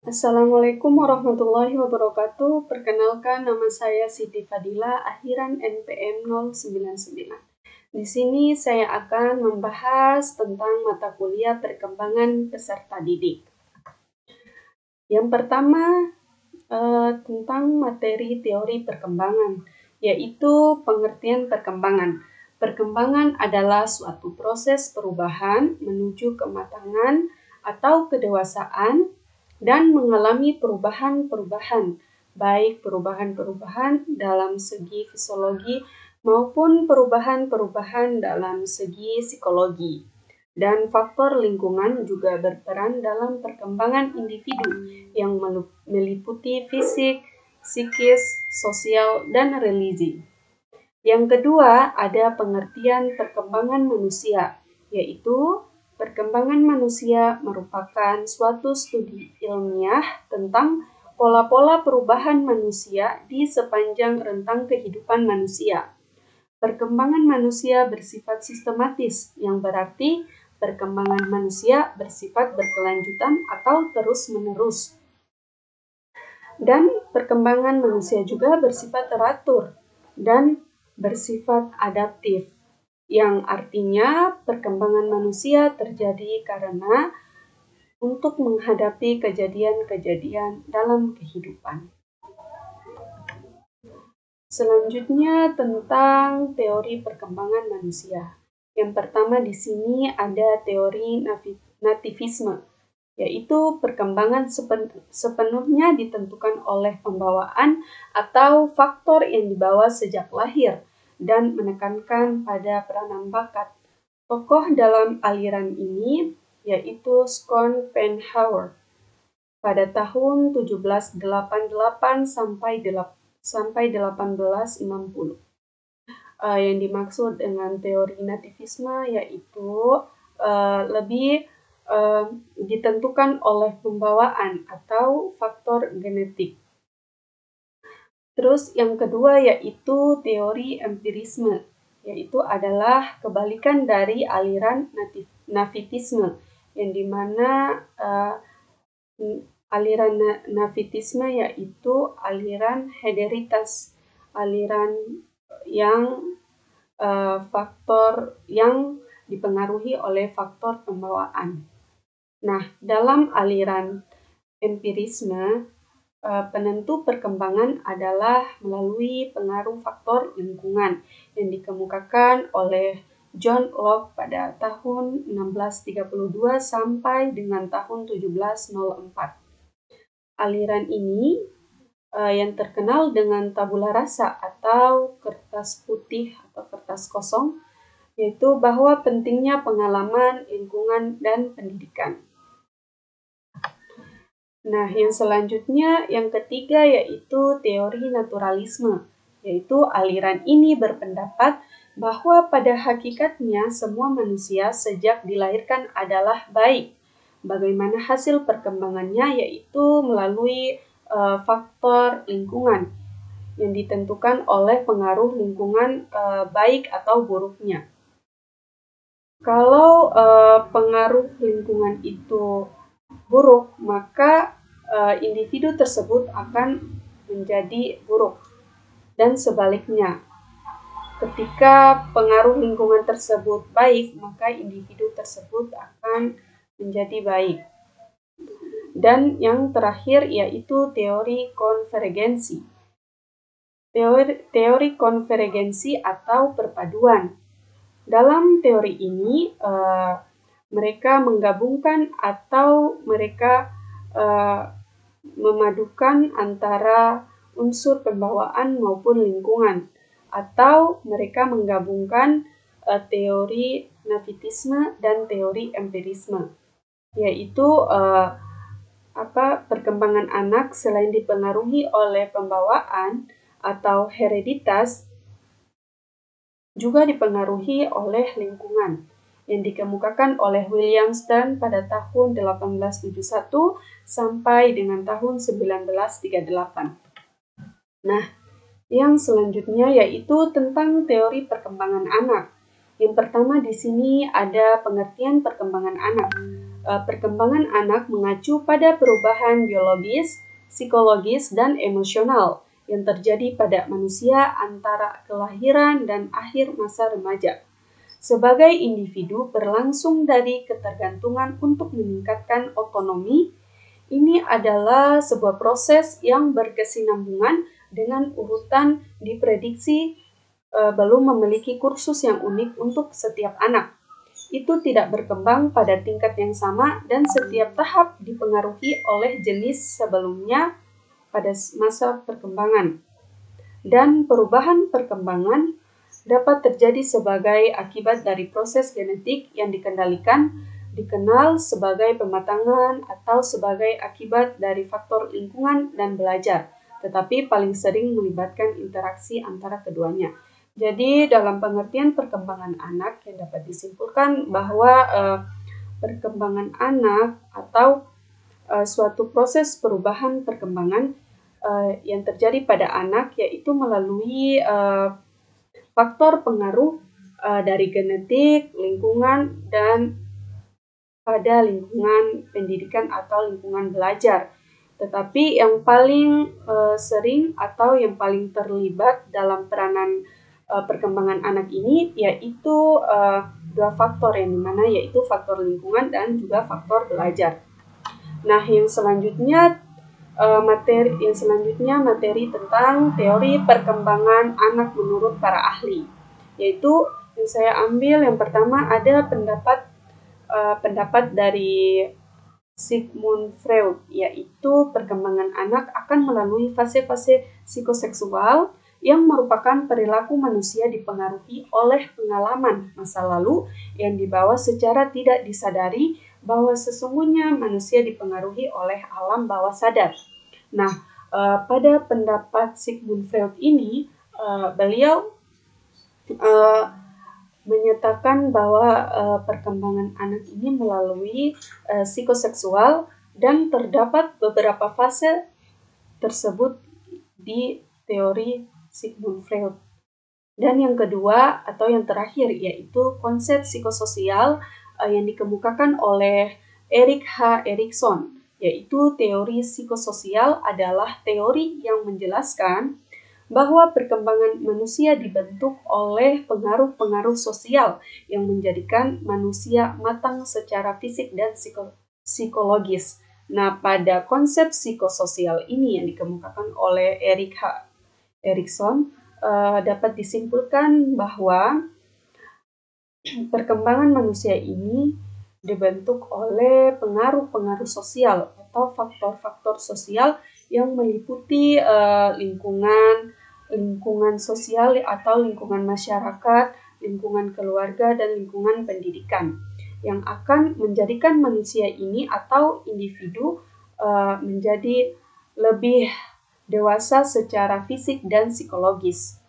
Assalamualaikum warahmatullahi wabarakatuh. Perkenalkan, nama saya Siti Fadila, akhiran NPM 099. Di sini saya akan membahas tentang mata kuliah perkembangan peserta didik. Yang pertama, tentang materi teori perkembangan, yaitu pengertian perkembangan. Perkembangan adalah suatu proses perubahan menuju kematangan atau kedewasaan dan mengalami perubahan-perubahan, baik perubahan-perubahan dalam segi fisiologi maupun perubahan-perubahan dalam segi psikologi. Dan faktor lingkungan juga berperan dalam perkembangan individu yang meliputi fisik, psikis, sosial, dan religi. Yang kedua, ada pengertian perkembangan manusia, yaitu perkembangan manusia merupakan suatu studi ilmiah tentang pola-pola perubahan manusia di sepanjang rentang kehidupan manusia. Perkembangan manusia bersifat sistematis, yang berarti perkembangan manusia bersifat berkelanjutan atau terus-menerus. Dan perkembangan manusia juga bersifat teratur dan bersifat adaptif, yang artinya perkembangan manusia terjadi karena untuk menghadapi kejadian-kejadian dalam kehidupan. Selanjutnya tentang teori perkembangan manusia. Yang pertama di sini ada teori nativisme, yaitu perkembangan sepenuhnya ditentukan oleh pembawaan atau faktor yang dibawa sejak lahir dan menekankan pada peranan bakat. Tokoh dalam aliran ini yaitu Schopenhauer pada tahun 1788 sampai 1860. Yang dimaksud dengan teori nativisme yaitu lebih ditentukan oleh pembawaan atau faktor genetik. Terus yang kedua yaitu teori empirisme, yaitu adalah kebalikan dari aliran nativisme, yang dimana aliran nativisme yaitu aliran hederitas, aliran yang faktor yang dipengaruhi oleh faktor pembawaan. Nah, dalam aliran empirisme, penentu perkembangan adalah melalui pengaruh faktor lingkungan yang dikemukakan oleh John Locke pada tahun 1632 sampai dengan tahun 1704. Aliran ini yang terkenal dengan tabula rasa atau kertas putih atau kertas kosong, yaitu bahwa pentingnya pengalaman, lingkungan, dan pendidikan. Nah, yang selanjutnya, yang ketiga yaitu teori naturalisme, yaitu aliran ini berpendapat bahwa pada hakikatnya semua manusia sejak dilahirkan adalah baik. Bagaimana hasil perkembangannya yaitu melalui faktor lingkungan yang ditentukan oleh pengaruh lingkungan baik atau buruknya. Kalau pengaruh lingkungan itu buruk, maka individu tersebut akan menjadi buruk. Dan sebaliknya, ketika pengaruh lingkungan tersebut baik, maka individu tersebut akan menjadi baik. Dan yang terakhir yaitu teori konvergensi. Teori konvergensi atau perpaduan. Dalam teori ini, mereka menggabungkan atau mereka memadukan antara unsur pembawaan maupun lingkungan, atau mereka menggabungkan teori nativisme dan teori empirisme, yaitu perkembangan anak selain dipengaruhi oleh pembawaan atau hereditas, juga dipengaruhi oleh lingkungan yang dikemukakan oleh William Stern pada tahun 1871 sampai dengan tahun 1938. Nah, yang selanjutnya yaitu tentang teori perkembangan anak. Yang pertama di sini ada pengertian perkembangan anak. perkembangan anak mengacu pada perubahan biologis, psikologis, dan emosional yang terjadi pada manusia antara kelahiran dan akhir masa remaja. Sebagai individu berlangsung dari ketergantungan untuk meningkatkan otonomi, ini adalah sebuah proses yang berkesinambungan dengan urutan diprediksi belum memiliki kursus yang unik untuk setiap anak. Itu tidak berkembang pada tingkat yang sama dan setiap tahap dipengaruhi oleh jenis sebelumnya pada masa perkembangan. Dan perubahan perkembangan dapat terjadi sebagai akibat dari proses genetik yang dikenal sebagai pematangan atau sebagai akibat dari faktor lingkungan dan belajar, tetapi paling sering melibatkan interaksi antara keduanya. Jadi dalam pengertian perkembangan anak yang dapat disimpulkan bahwa perkembangan anak atau suatu proses perubahan perkembangan yang terjadi pada anak yaitu melalui faktor pengaruh dari genetik, lingkungan, dan pada lingkungan pendidikan atau lingkungan belajar. Tetapi yang paling sering atau yang paling terlibat dalam peranan perkembangan anak ini yaitu dua faktor yang dimana yaitu faktor lingkungan dan juga faktor belajar. Nah, yang selanjutnya materi tentang teori perkembangan anak menurut para ahli, yaitu yang saya ambil yang pertama ada pendapat dari Sigmund Freud, yaitu perkembangan anak akan melalui fase-fase psikoseksual yang merupakan perilaku manusia dipengaruhi oleh pengalaman masa lalu yang dibawa secara tidak disadari bahwa sesungguhnya manusia dipengaruhi oleh alam bawah sadar. Nah, pada pendapat Sigmund Freud ini, beliau menyatakan bahwa perkembangan anak ini melalui psikoseksual dan terdapat beberapa fase tersebut di teori Sigmund Freud. Dan yang kedua atau yang terakhir yaitu konsep psikososial yang dikemukakan oleh Erik H. Erikson, yaitu teori psikososial adalah teori yang menjelaskan bahwa perkembangan manusia dibentuk oleh pengaruh-pengaruh sosial yang menjadikan manusia matang secara fisik dan psikologis. Nah, pada konsep psikososial ini yang dikemukakan oleh Erik H. Erikson, dapat disimpulkan bahwa perkembangan manusia ini dibentuk oleh pengaruh-pengaruh sosial atau faktor-faktor sosial yang meliputi lingkungan sosial atau lingkungan masyarakat, lingkungan keluarga, dan lingkungan pendidikan yang akan menjadikan manusia ini atau individu menjadi lebih dewasa secara fisik dan psikologis.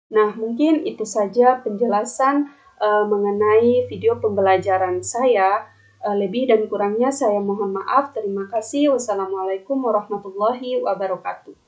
Nah, mungkin itu saja penjelasan mengenai video pembelajaran saya. Lebih dan kurangnya saya mohon maaf. Terima kasih. Wassalamualaikum warahmatullahi wabarakatuh.